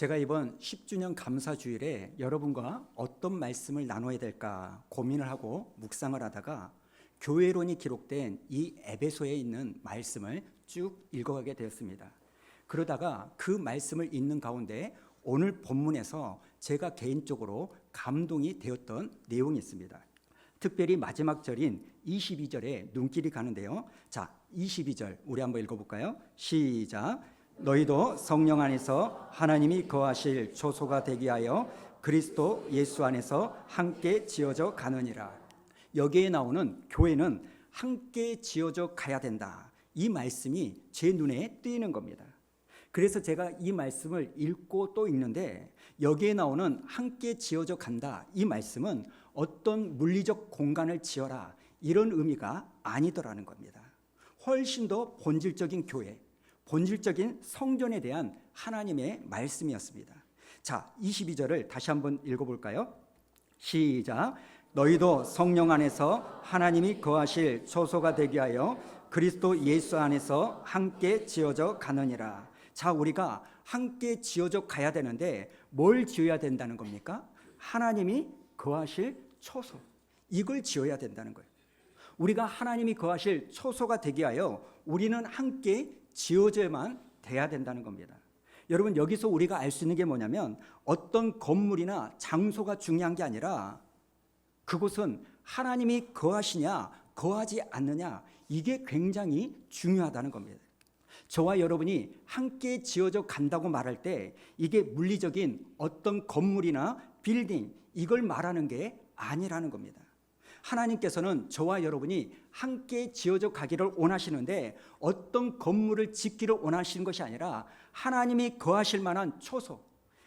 제가 이번 10주년 감사주일에 여러분과 어떤 말씀을 나눠야 될까 고민을 하고 묵상을 하다가 교회론이 기록된 이 에베소에 있는 말씀을 쭉 읽어가게 되었습니다. 그러다가 그 말씀을 읽는 가운데 오늘 본문에서 제가 개인적으로 감동이 되었던 내용이 있습니다. 특별히 마지막 절인 22절에 눈길이 가는데요. 자, 22절 우리 한번 읽어볼까요? 시작. 너희도 성령 안에서 하나님이 거하실 초소가 되게 하여 그리스도 예수 안에서 함께 지어져 가느니라. 여기에 나오는 교회는 함께 지어져 가야 된다. 이 말씀이 제 눈에 띄는 겁니다. 그래서 제가 이 말씀을 읽고 또 읽는데 여기에 나오는 함께 지어져 간다. 이 말씀은 어떤 물리적 공간을 지어라 이런 의미가 아니더라는 겁니다. 훨씬 더 본질적인 교회, 본질적인 성전에 대한 하나님의 말씀이었습니다. 자, 22절을 다시 한번 읽어볼까요? 시작. 너희도 성령 안에서 하나님이 거하실 초소가 되게 하여 그리스도 예수 안에서 함께 지어져 가느니라. 자, 우리가 함께 지어져 가야 되는데 뭘 지어야 된다는 겁니까? 하나님이 거하실 초소, 이걸 지어야 된다는 거예요. 우리가 하나님이 거하실 초소가 되게 하여 우리는 함께 지어져야만 돼야 된다는 겁니다. 여러분, 여기서 우리가 알 수 있는 게 뭐냐면 어떤 건물이나 장소가 중요한 게 아니라 그곳은 하나님이 거하시냐 거하지 않느냐, 이게 굉장히 중요하다는 겁니다. 저와 여러분이 함께 지어져 간다고 말할 때 이게 물리적인 어떤 건물이나 빌딩, 이걸 말하는 게 아니라는 겁니다. 하나님께서는 저와 여러분이 함께 지어져 가기를 원하시는데 어떤 건물을 짓기를 원하시는 것이 아니라 하나님이 거하실 만한 초소,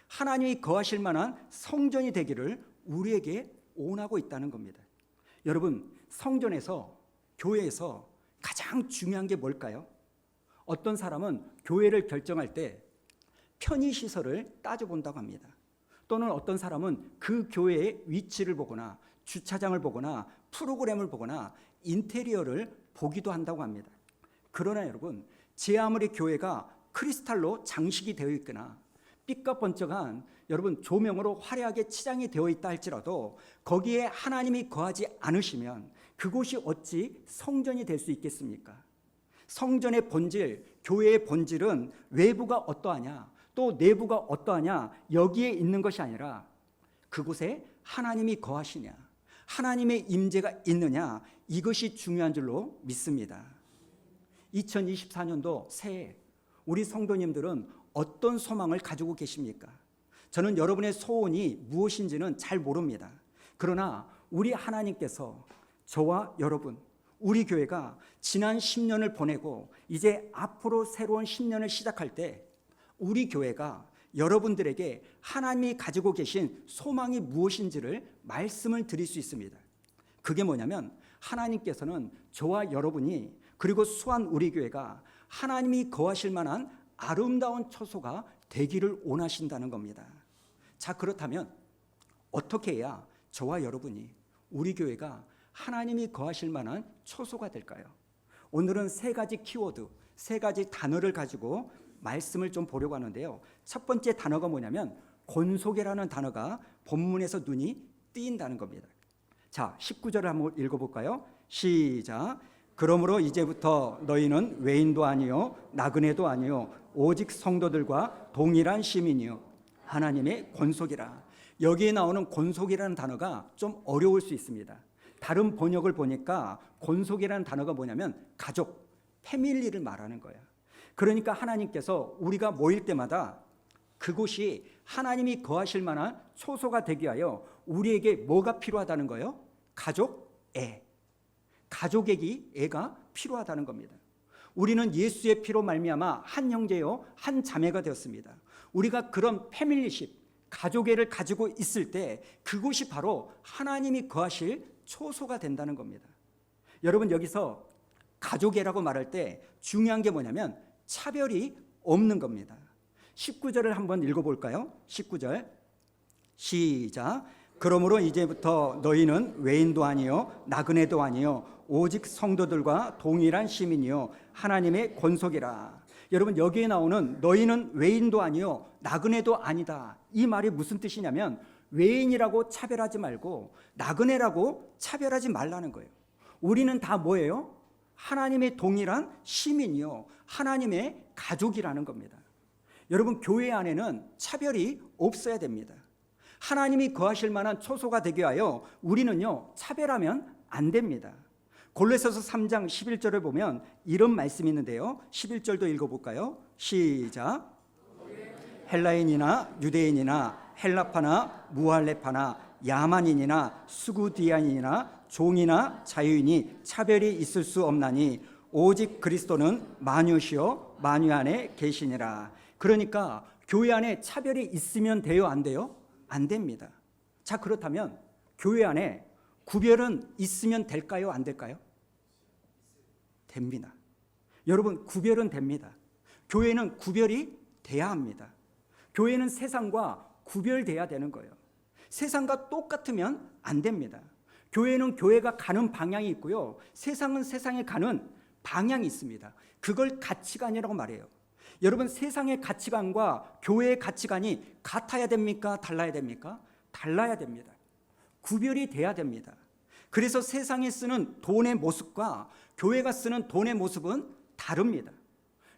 하나님이 거하실 만한 성전이 되기를 우리에게 원하고 있다는 겁니다. 여러분, 성전에서, 교회에서 가장 중요한 게 뭘까요? 어떤 사람은 교회를 결정할 때 편의시설을 따져본다고 합니다. 또는 어떤 사람은 그 교회의 위치를 보거나 주차장을 보거나 프로그램을 보거나 인테리어를 보기도 한다고 합니다. 그러나 여러분, 제 아무리 교회가 크리스탈로 장식이 되어 있거나 삐까번쩍한 여러분 조명으로 화려하게 치장이 되어 있다 할지라도 거기에 하나님이 거하지 않으시면 그곳이 어찌 성전이 될 수 있겠습니까? 성전의 본질, 교회의 본질은 외부가 어떠하냐, 또 내부가 어떠하냐, 여기에 있는 것이 아니라 그곳에 하나님이 거하시냐, 하나님의 임재가 있느냐, 이것이 중요한 줄로 믿습니다. 2024년도 새해 우리 성도님들은 어떤 소망을 가지고 계십니까? 저는 여러분의 소원이 무엇인지는 잘 모릅니다. 그러나 우리 하나님께서 저와 여러분, 우리 교회가 지난 10년을 보내고 이제 앞으로 새로운 10년을 시작할 때 우리 교회가 여러분들에게 하나님이 가지고 계신 소망이 무엇인지를 말씀을 드릴 수 있습니다. 그게 뭐냐면 하나님께서는 저와 여러분이 그리고 수한 우리 교회가 하나님이 거하실 만한 아름다운 처소가 되기를 원하신다는 겁니다. 자, 그렇다면 어떻게 해야 저와 여러분이 우리 교회가 하나님이 거하실 만한 처소가 될까요? 오늘은 세 가지 키워드, 세 가지 단어를 가지고 말씀을 좀 보려고 하는데요. 첫 번째 단어가 뭐냐면 권속이라는 단어가 본문에서 눈이 띄인다는 겁니다. 자, 19절을 한번 읽어볼까요? 시작. 그러므로 이제부터 너희는 외인도 아니요 나그네도 아니요 오직 성도들과 동일한 시민이요 하나님의 권속이라. 여기에 나오는 권속이라는 단어가 좀 어려울 수 있습니다. 다른 번역을 보니까 권속이라는 단어가 뭐냐면 가족, 패밀리를 말하는 거예요. 그러니까 하나님께서 우리가 모일 때마다 그곳이 하나님이 거하실 만한 초소가 되게 하여 우리에게 뭐가 필요하다는 거예요? 가족, 가족에게 애가 필요하다는 겁니다. 우리는 예수의 피로 말미암아 한 형제요 한 자매가 되었습니다. 우리가 그런 패밀리십, 가족애를 가지고 있을 때 그곳이 바로 하나님이 거하실 초소가 된다는 겁니다. 여러분, 여기서 가족애라고 말할 때 중요한 게 뭐냐면 차별이 없는 겁니다. 19절을 한번 읽어볼까요? 19절 시작. 그러므로 이제부터 너희는 외인도 아니요 나그네도 아니요 오직 성도들과 동일한 시민이요 하나님의 권속이라. 여러분 여기에 나오는 너희는 외인도 아니요 나그네도 아니다. 이 말이 무슨 뜻이냐면 외인이라고 차별하지 말고 나그네라고 차별하지 말라는 거예요. 우리는 다 뭐예요? 하나님의 동일한 시민이요 하나님의 가족이라는 겁니다. 여러분 교회 안에는 차별이 없어야 됩니다. 하나님이 거하실 만한 초소가 되게 하여 우리는요 차별하면 안 됩니다. 골로새서 3장 11절을 보면 이런 말씀이 있는데요. 11절도 읽어볼까요? 시작. 헬라인이나 유대인이나 헬라파나 무할레파나 야만인이나 수구디안인이나 종이나 자유인이 차별이 있을 수 없나니 오직 그리스도는 만유시요 만유 안에 계시니라. 그러니까 교회 안에 차별이 있으면 돼요 안 돼요? 안 됩니다. 자 그렇다면 교회 안에 구별은 있으면 될까요 안 될까요? 됩니다. 여러분 구별은 됩니다. 교회는 구별이 돼야 합니다. 교회는 세상과 구별돼야 되는 거예요. 세상과 똑같으면 안 됩니다. 교회는 교회가 가는 방향이 있고요. 세상은 세상에 가는 방향이 있습니다. 그걸 가치관이라고 말해요. 여러분 세상의 가치관과 교회의 가치관이 같아야 됩니까? 달라야 됩니까? 달라야 됩니다. 구별이 돼야 됩니다. 그래서 세상이 쓰는 돈의 모습과 교회가 쓰는 돈의 모습은 다릅니다.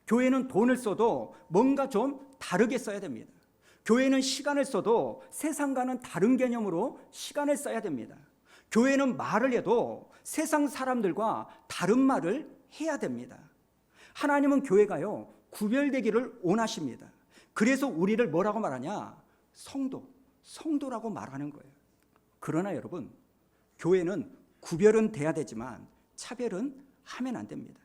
교회는 돈을 써도 뭔가 좀 다르게 써야 됩니다. 교회는 시간을 써도 세상과는 다른 개념으로 시간을 써야 됩니다. 교회는 말을 해도 세상 사람들과 다른 말을 해야 됩니다. 하나님은 교회가요 구별되기를 원하십니다. 그래서 우리를 뭐라고 말하냐? 성도라고 말하는 거예요. 그러나 여러분 교회는 구별은 돼야 되지만 차별은 하면 안 됩니다.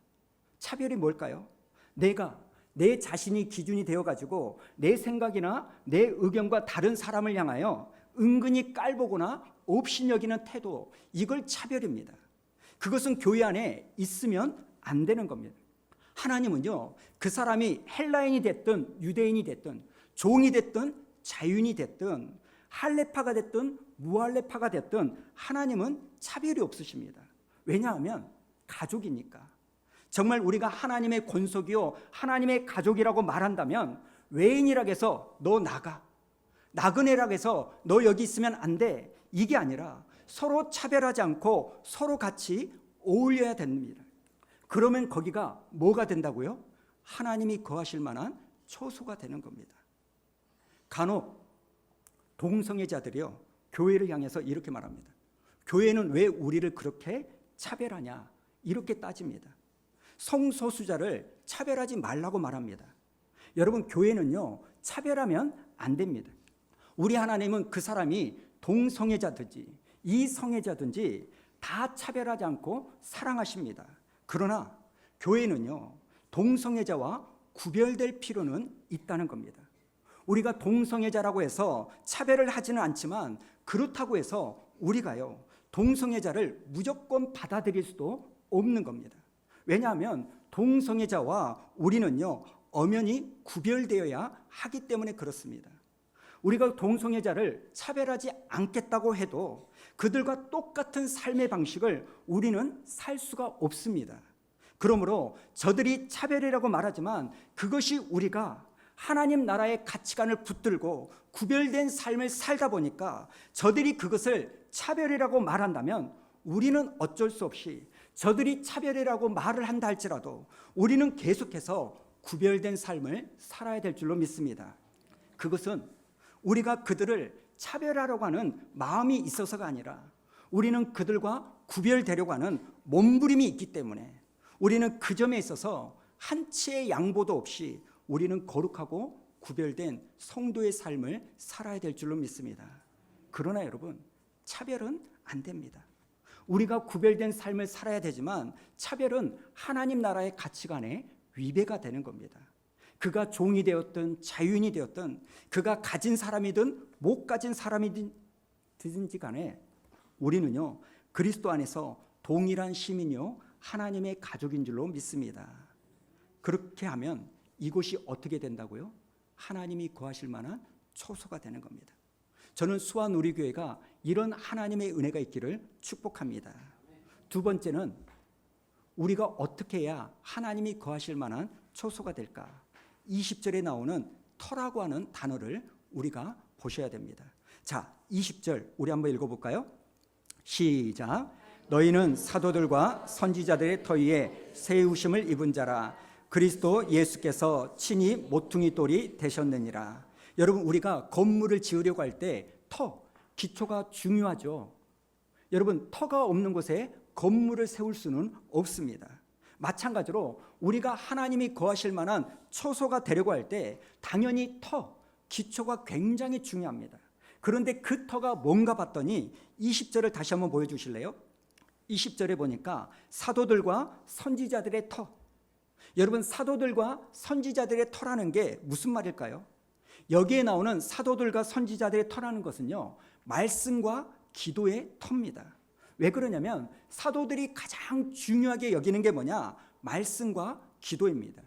차별이 뭘까요? 내 자신이 기준이 되어가지고 내 생각이나 내 의견과 다른 사람을 향하여 은근히 깔보거나 업신여기는 태도, 이걸 차별입니다. 그것은 교회 안에 있으면 안 되는 겁니다. 하나님은요 그 사람이 헬라인이 됐든 유대인이 됐든 종이 됐든 자유인이 됐든 할레파가 됐든 무할레파가 됐든 하나님은 차별이 없으십니다. 왜냐하면 가족이니까. 정말 우리가 하나님의 권속이요 하나님의 가족이라고 말한다면 외인이라고 해서 너 나가, 나그네라고 해서 너 여기 있으면 안 돼, 이게 아니라 서로 차별하지 않고 서로 같이 어울려야 됩니다. 그러면 거기가 뭐가 된다고요? 하나님이 거하실 만한 초소가 되는 겁니다. 간혹 동성애자들이요 교회를 향해서 이렇게 말합니다. 교회는 왜 우리를 그렇게 차별하냐 이렇게 따집니다. 성소수자를 차별하지 말라고 말합니다. 여러분 교회는요 차별하면 안 됩니다. 우리 하나님은 그 사람이 동성애자든지 이성애자든지 다 차별하지 않고 사랑하십니다. 그러나 교회는요 동성애자와 구별될 필요는 있다는 겁니다. 우리가 동성애자라고 해서 차별을 하지는 않지만 그렇다고 해서 우리가요 동성애자를 무조건 받아들일 수도 없는 겁니다. 왜냐하면 동성애자와 우리는요 엄연히 구별되어야 하기 때문에 그렇습니다. 우리가 동성애자를 차별하지 않겠다고 해도 그들과 똑같은 삶의 방식을 우리는 살 수가 없습니다. 그러므로 저들이 차별이라고 말하지만 그것이 우리가 하나님 나라의 가치관을 붙들고 구별된 삶을 살다 보니까 저들이 그것을 차별이라고 말한다면 우리는 어쩔 수 없이 저들이 차별이라고 말을 한다 할지라도 우리는 계속해서 구별된 삶을 살아야 될 줄로 믿습니다. 그것은 우리가 그들을 차별하려고 하는 마음이 있어서가 아니라 우리는 그들과 구별되려고 하는 몸부림이 있기 때문에 우리는 그 점에 있어서 한치의 양보도 없이 우리는 거룩하고 구별된 성도의 삶을 살아야 될 줄로 믿습니다. 그러나 여러분 차별은 안 됩니다. 우리가 구별된 삶을 살아야 되지만 차별은 하나님 나라의 가치관에 위배가 되는 겁니다. 그가 종이 되었든 자유인이 되었든 그가 가진 사람이든 못 가진 사람이든지 간에 우리는요 그리스도 안에서 동일한 시민이요 하나님의 가족인 줄로 믿습니다. 그렇게 하면 이곳이 어떻게 된다고요? 하나님이 거하실 만한 초소가 되는 겁니다. 저는 수아누리교회가 이런 하나님의 은혜가 있기를 축복합니다. 두 번째는 우리가 어떻게 해야 하나님이 거하실 만한 초소가 될까? 20절에 나오는 터라고 하는 단어를 우리가 보셔야 됩니다. 자, 20절 우리 한번 읽어볼까요? 시작. 너희는 사도들과 선지자들의 터 위에 세우심을 입은 자라. 그리스도 예수께서 친히 모퉁이 돌이 되셨느니라. 여러분, 우리가 건물을 지으려고 할 때 터, 기초가 중요하죠. 여러분, 터가 없는 곳에 건물을 세울 수는 없습니다. 마찬가지로 우리가 하나님이 거하실 만한 초소가 되려고 할 때 당연히 터, 기초가 굉장히 중요합니다. 그런데 그 터가 뭔가 봤더니 20절을 다시 한번 보여주실래요? 20절에 보니까 사도들과 선지자들의 터. 여러분, 사도들과 선지자들의 터라는 게 무슨 말일까요? 여기에 나오는 사도들과 선지자들의 터라는 것은요, 말씀과 기도의 터입니다. 왜 그러냐면 사도들이 가장 중요하게 여기는 게 뭐냐? 말씀과 기도입니다.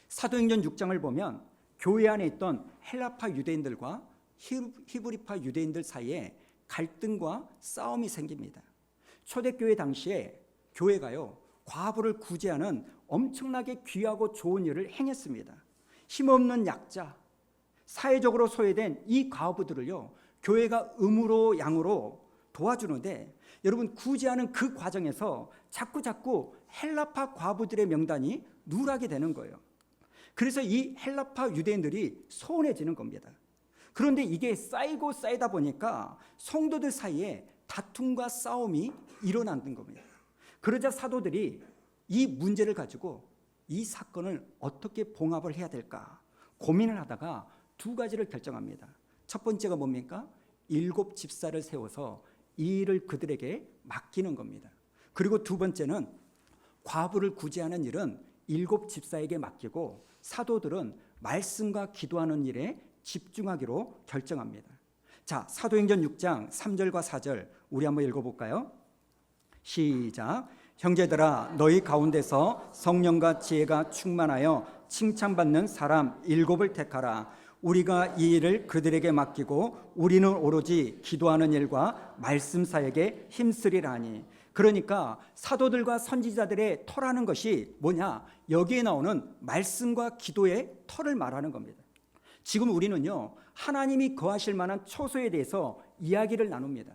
사도행전 6장을 보면 교회 안에 있던 헬라파 유대인들과 히브리파 유대인들 사이에 갈등과 싸움이 생깁니다. 초대교회 당시에 교회가요, 과부를 구제하는 엄청나게 귀하고 좋은 일을 행했습니다. 힘없는 약자, 사회적으로 소외된 이 과부들을요, 교회가 음으로 양으로 도와주는데, 여러분, 구제하는 그 과정에서 자꾸 헬라파 과부들의 명단이 누락이 되는 거예요. 그래서 이 헬라파 유대인들이 소원해지는 겁니다. 그런데 이게 쌓이고 쌓이다 보니까 성도들 사이에 다툼과 싸움이 일어나는 겁니다. 그러자 사도들이 이 문제를 가지고 이 사건을 어떻게 봉합을 해야 될까 고민을 하다가 두 가지를 결정합니다. 첫 번째가 뭡니까? 7 집사를 세워서 이 일을 그들에게 맡기는 겁니다. 그리고 두 번째는 과부를 구제하는 일은 7 집사에게 맡기고 사도들은 말씀과 기도하는 일에 집중하기로 결정합니다. 자, 사도행전 6장 3절과 4절 우리 한번 읽어볼까요? 시작. 형제들아, 너희 가운데서 성령과 지혜가 충만하여 칭찬받는 사람 7을 택하라. 우리가 이 일을 그들에게 맡기고 우리는 오로지 기도하는 일과 말씀 사역에 힘쓰리라니. 그러니까 사도들과 선지자들의 터라는 것이 뭐냐? 여기에 나오는 말씀과 기도의 터를 말하는 겁니다. 지금 우리는요, 하나님이 거하실 만한 초소에 대해서 이야기를 나눕니다.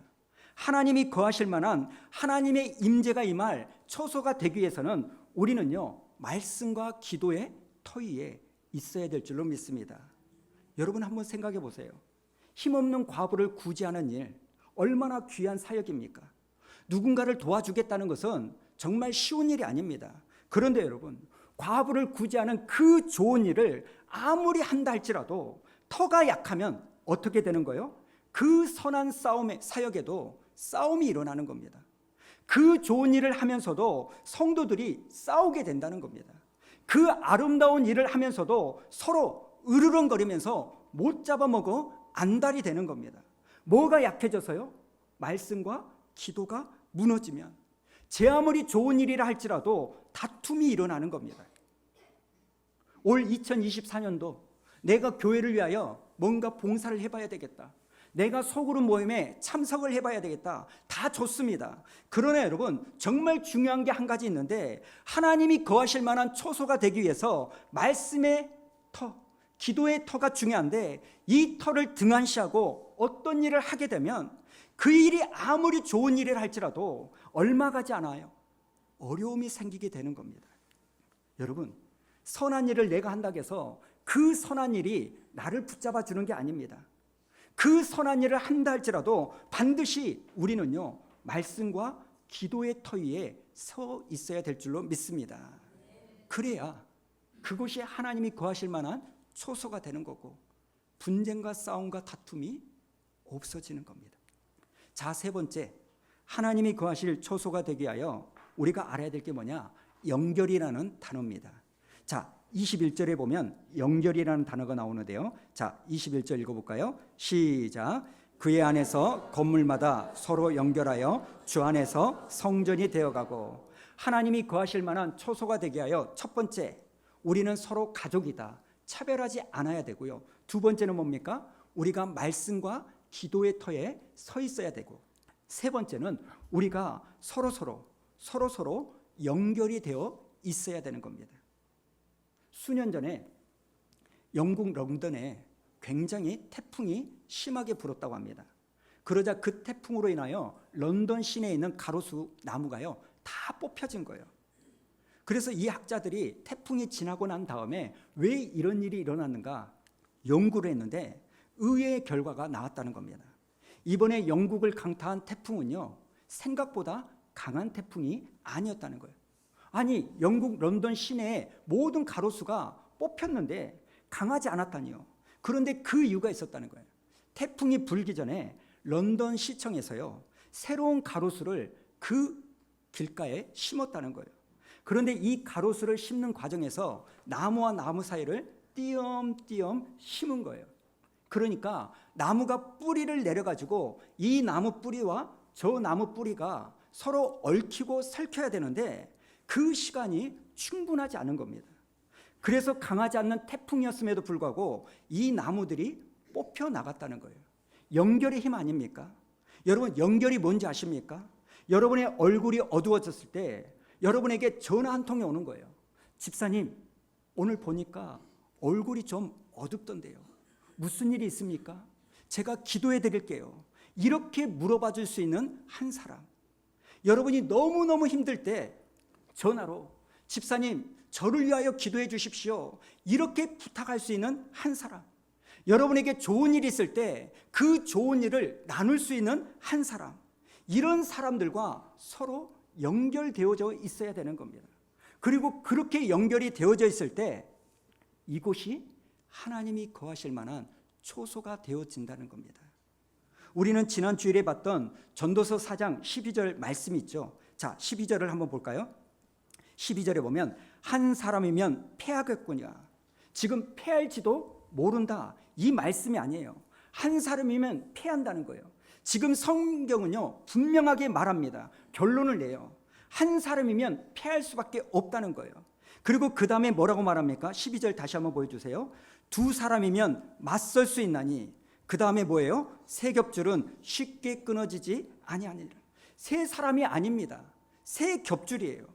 하나님이 거하실 만한 하나님의 임재가 임할 초소가 되기 위해서는 우리는요, 말씀과 기도의 터 위에 있어야 될 줄로 믿습니다. 여러분, 한번 생각해 보세요. 힘없는 과부를 구제하는 일, 얼마나 귀한 사역입니까? 누군가를 도와주겠다는 것은 정말 쉬운 일이 아닙니다. 그런데 여러분, 과부를 구제하는 그 좋은 일을 아무리 한다 할지라도 터가 약하면 어떻게 되는 거예요? 그 선한 싸움의 사역에도 싸움이 일어나는 겁니다. 그 좋은 일을 하면서도 성도들이 싸우게 된다는 겁니다. 그 아름다운 일을 하면서도 서로 으르렁거리면서 못 잡아먹어 안달이 되는 겁니다. 뭐가 약해져서요? 말씀과 기도가 무너지면 제 아무리 좋은 일이라 할지라도 다툼이 일어나는 겁니다. 올 2024년도 내가 교회를 위하여 뭔가 봉사를 해봐야 되겠다. 내가 소그룹 모임에 참석을 해봐야 되겠다. 다 좋습니다. 그러나 여러분, 정말 중요한 게 한 가지 있는데, 하나님이 거하실 만한 초소가 되기 위해서 말씀의 터, 기도의 터가 중요한데, 이 터를 등한시하고 어떤 일을 하게 되면 그 일이 아무리 좋은 일이라 할지라도 얼마 가지 않아요. 어려움이 생기게 되는 겁니다. 여러분, 선한 일을 내가 한다고 해서 그 선한 일이 나를 붙잡아 주는 게 아닙니다. 그 선한 일을 한다 할지라도 반드시 우리는요, 말씀과 기도의 터 위에 서 있어야 될 줄로 믿습니다. 그래야 그곳이 하나님이 거하실 만한 초소가 되는 거고 분쟁과 싸움과 다툼이 없어지는 겁니다. 자, 세 번째, 하나님이 거하실 초소가 되기 위하여 우리가 알아야 될 게 뭐냐? 연결이라는 단어입니다. 자, 21절에 보면 연결이라는 단어가 나오는데요. 자, 21절 읽어볼까요? 시작. 그의 안에서 건물마다 서로 연결하여 주 안에서 성전이 되어가고. 하나님이 거하실 만한 초소가 되게 하여 첫 번째, 우리는 서로 가족이다. 차별하지 않아야 되고요. 두 번째는 뭡니까? 우리가 말씀과 기도의 터에 서 있어야 되고, 세 번째는 우리가 서로 연결이 되어 있어야 되는 겁니다. 수년 전에 영국 런던에 굉장히 태풍이 심하게 불었다고 합니다. 그러자 그 태풍으로 인하여 런던 시내에 있는 가로수 나무가요 다 뽑혀진 거예요. 그래서 이 학자들이 태풍이 지나고 난 다음에 왜 이런 일이 일어났는가 연구를 했는데 의외의 결과가 나왔다는 겁니다. 이번에 영국을 강타한 태풍은요 생각보다 강한 태풍이 아니었다는 거예요. 아니 영국 런던 시내에 모든 가로수가 뽑혔는데 강하지 않았다니요. 그런데 그 이유가 있었다는 거예요. 태풍이 불기 전에 런던 시청에서요 새로운 가로수를 그 길가에 심었다는 거예요. 그런데 이 가로수를 심는 과정에서 나무와 나무 사이를 띄엄띄엄 심은 거예요. 그러니까 나무가 뿌리를 내려가지고 이 나무 뿌리와 저 나무 뿌리가 서로 얽히고 설켜야 되는데 그 시간이 충분하지 않은 겁니다. 그래서 강하지 않는 태풍이었음에도 불구하고 이 나무들이 뽑혀 나갔다는 거예요. 연결의 힘 아닙니까? 여러분 연결이 뭔지 아십니까? 여러분의 얼굴이 어두워졌을 때 여러분에게 전화 한 통이 오는 거예요. 집사님 오늘 보니까 얼굴이 좀 어둡던데요. 무슨 일이 있습니까? 제가 기도해 드릴게요. 이렇게 물어봐 줄 수 있는 한 사람. 여러분이 너무너무 힘들 때 전화로 집사님 저를 위하여 기도해 주십시오. 이렇게 부탁할 수 있는 한 사람. 여러분에게 좋은 일이 있을 때 그 좋은 일을 나눌 수 있는 한 사람. 이런 사람들과 서로 연결되어져 있어야 되는 겁니다. 그리고 그렇게 연결이 되어져 있을 때 이곳이 하나님이 거하실 만한 초소가 되어진다는 겁니다. 우리는 지난 주일에 봤던 전도서 4장 12절 말씀이 있죠. 자, 12절을 한번 볼까요? 12절에 보면 한 사람이면 패하겠구냐. 지금 패할지도 모른다. 이 말씀이 아니에요. 한 사람이면 패한다는 거예요. 지금 성경은요 분명하게 말합니다. 결론을 내요. 한 사람이면 패할 수밖에 없다는 거예요. 그리고 그 다음에 뭐라고 말합니까? 12절 다시 한번 보여주세요. 두 사람이면 맞설 수 있나니 그 다음에 뭐예요? 세 겹줄은 쉽게 끊어지지 아니하니라. 세 사람이 아닙니다. 세 겹줄이에요.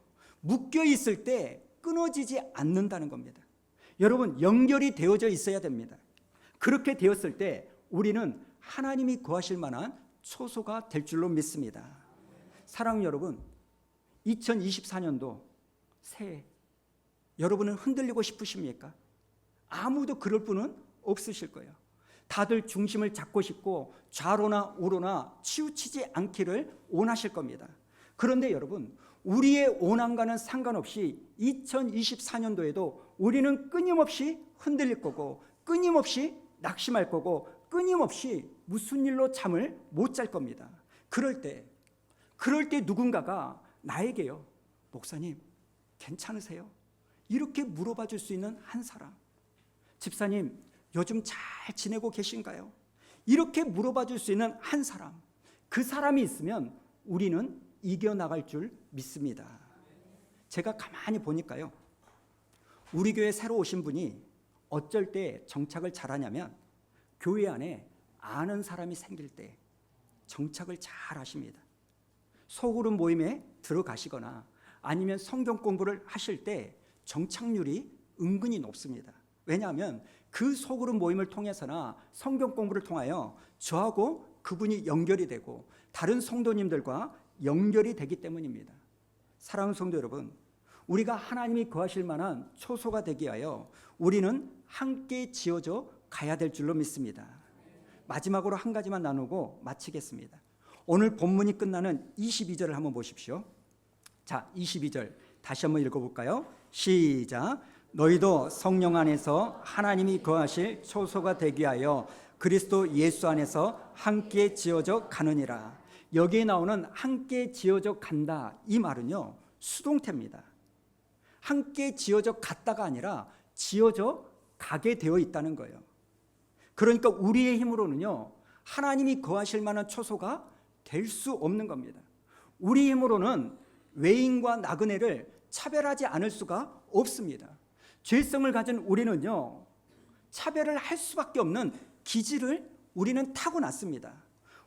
묶여 있을 때 끊어지지 않는다는 겁니다. 여러분 연결이 되어져 있어야 됩니다. 그렇게 되었을 때 우리는 하나님이 거하실 만한 초소가 될 줄로 믿습니다. 사랑하는 여러분, 2024년도 새해 여러분은 흔들리고 싶으십니까? 아무도 그럴 분은 없으실 거예요. 다들 중심을 잡고 싶고 좌로나 우로나 치우치지 않기를 원하실 겁니다. 그런데 여러분, 우리의 원함과는 상관없이 2024년도에도 우리는 끊임없이 흔들릴 거고 끊임없이 낙심할 거고 끊임없이 무슨 일로 잠을 못 잘 겁니다. 그럴 때 누군가가 나에게요, 목사님 괜찮으세요? 이렇게 물어봐 줄 수 있는 한 사람. 집사님 요즘 잘 지내고 계신가요? 이렇게 물어봐 줄 수 있는 한 사람. 그 사람이 있으면 우리는 이겨나갈 줄 믿습니다. 제가 가만히 보니까요, 우리 교회 새로 오신 분이 어쩔 때 정착을 잘하냐면 교회 안에 아는 사람이 생길 때 정착을 잘 하십니다. 소그룹 모임에 들어가시거나 아니면 성경 공부를 하실 때 정착률이 은근히 높습니다. 왜냐하면 그 소그룹 모임을 통해서나 성경 공부를 통하여 저하고 그분이 연결이 되고 다른 성도님들과 연결이 되기 때문입니다. 사랑하는 성도 여러분, 우리가 하나님이 거하실 만한 초소가 되기 위하여 우리는 함께 지어져 가야 될 줄로 믿습니다. 마지막으로 한 가지만 나누고 마치겠습니다. 오늘 본문이 끝나는 22절을 한번 보십시오. 자, 22절 다시 한번 읽어볼까요? 시작. 너희도 성령 안에서 하나님이 거하실 초소가 되기 위하여 그리스도 예수 안에서 함께 지어져 가느니라. 여기에 나오는 함께 지어져 간다, 이 말은요 수동태입니다. 함께 지어져 갔다가 아니라 지어져 가게 되어 있다는 거예요. 그러니까 우리의 힘으로는요 하나님이 거하실 만한 초소가 될 수 없는 겁니다. 우리 힘으로는 외인과 나그네를 차별하지 않을 수가 없습니다. 죄성을 가진 우리는요 차별을 할 수밖에 없는 기질을 우리는 타고났습니다.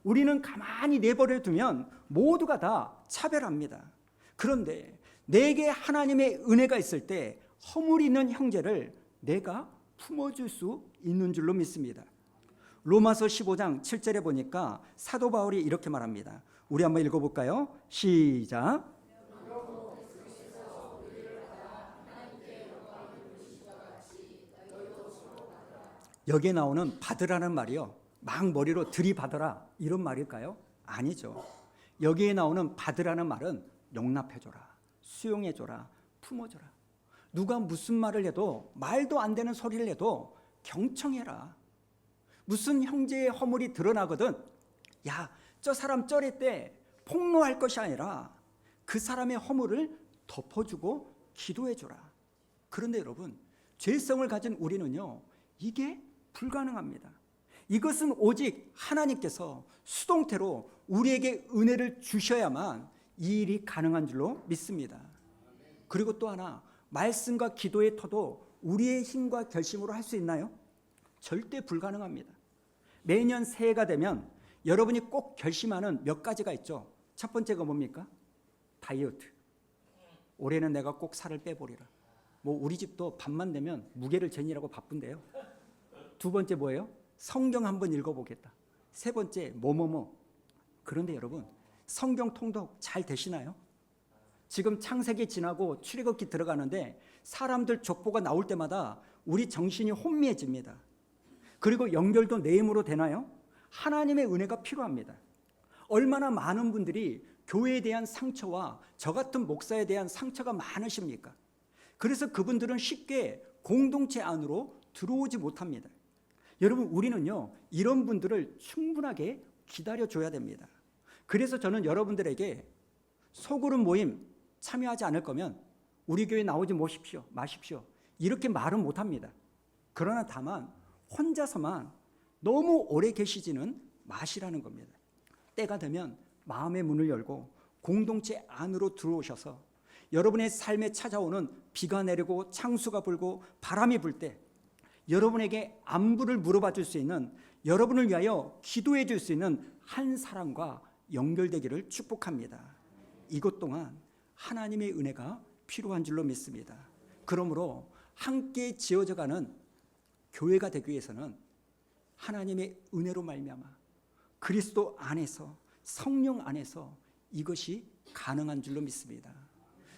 우리는 가만히 내버려 두면 모두가 다 차별합니다. 그런데 내게 하나님의 은혜가 있을 때 허물 있는 형제를 내가 품어줄 수 있는 줄로 믿습니다. 로마서 15장 7절에 보니까 사도 바울이 이렇게 말합니다. 우리 한번 읽어볼까요? 시작. 여기에 나오는 받으라는 말이요, 막 머리로 들이받아라 이런 말일까요? 아니죠. 여기에 나오는 받으라는 말은 용납해줘라, 수용해줘라, 품어줘라. 누가 무슨 말을 해도, 말도 안 되는 소리를 해도 경청해라. 무슨 형제의 허물이 드러나거든, 야, 저 사람 저랬대, 폭로할 것이 아니라 그 사람의 허물을 덮어주고 기도해줘라. 그런데 여러분, 죄성을 가진 우리는요, 이게 불가능합니다. 이것은 오직 하나님께서 수동태로 우리에게 은혜를 주셔야만 이 일이 가능한 줄로 믿습니다. 그리고 또 하나, 말씀과 기도의 터도 우리의 힘과 결심으로 할 수 있나요? 절대 불가능합니다. 매년 새해가 되면 여러분이 꼭 결심하는 몇 가지가 있죠. 첫 번째가 뭡니까? 다이어트. 올해는 내가 꼭 살을 빼보리라. 뭐 우리 집도 밤만 되면 무게를 재니라고 바쁜데요. 두 번째 뭐예요? 성경 한번 읽어보겠다. 세 번째 뭐뭐뭐. 그런데 여러분, 성경 통독 잘 되시나요? 지금 창세기 지나고 출애굽기 들어가는데 사람들 족보가 나올 때마다 우리 정신이 혼미해집니다. 그리고 연결도 내 힘으로 되나요? 하나님의 은혜가 필요합니다. 얼마나 많은 분들이 교회에 대한 상처와 저 같은 목사에 대한 상처가 많으십니까? 그래서 그분들은 쉽게 공동체 안으로 들어오지 못합니다. 여러분, 우리는요, 이런 분들을 충분하게 기다려줘야 됩니다. 그래서 저는 여러분들에게 소그룹 모임 참여하지 않을 거면 우리 교회 나오지 마십시오. 이렇게 말은 못합니다. 그러나 다만 혼자서만 너무 오래 계시지는 마시라는 겁니다. 때가 되면 마음의 문을 열고 공동체 안으로 들어오셔서 여러분의 삶에 찾아오는 비가 내리고 창수가 불고 바람이 불 때 여러분에게 안부를 물어봐 줄 수 있는, 여러분을 위하여 기도해 줄 수 있는 한 사람과 연결되기를 축복합니다. 이것 동안 하나님의 은혜가 필요한 줄로 믿습니다. 그러므로 함께 지어져가는 교회가 되기 위해서는 하나님의 은혜로 말미암아 그리스도 안에서, 성령 안에서 이것이 가능한 줄로 믿습니다.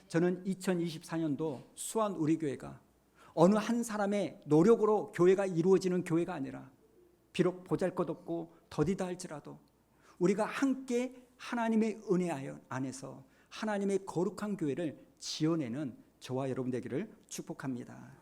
저는 2024년도 수원 우리 교회가 어느 한 사람의 노력으로 교회가 이루어지는 교회가 아니라, 비록 보잘것없고 더디다 할지라도 우리가 함께 하나님의 은혜 안에서 하나님의 거룩한 교회를 지어내는 저와 여러분 되기를 축복합니다.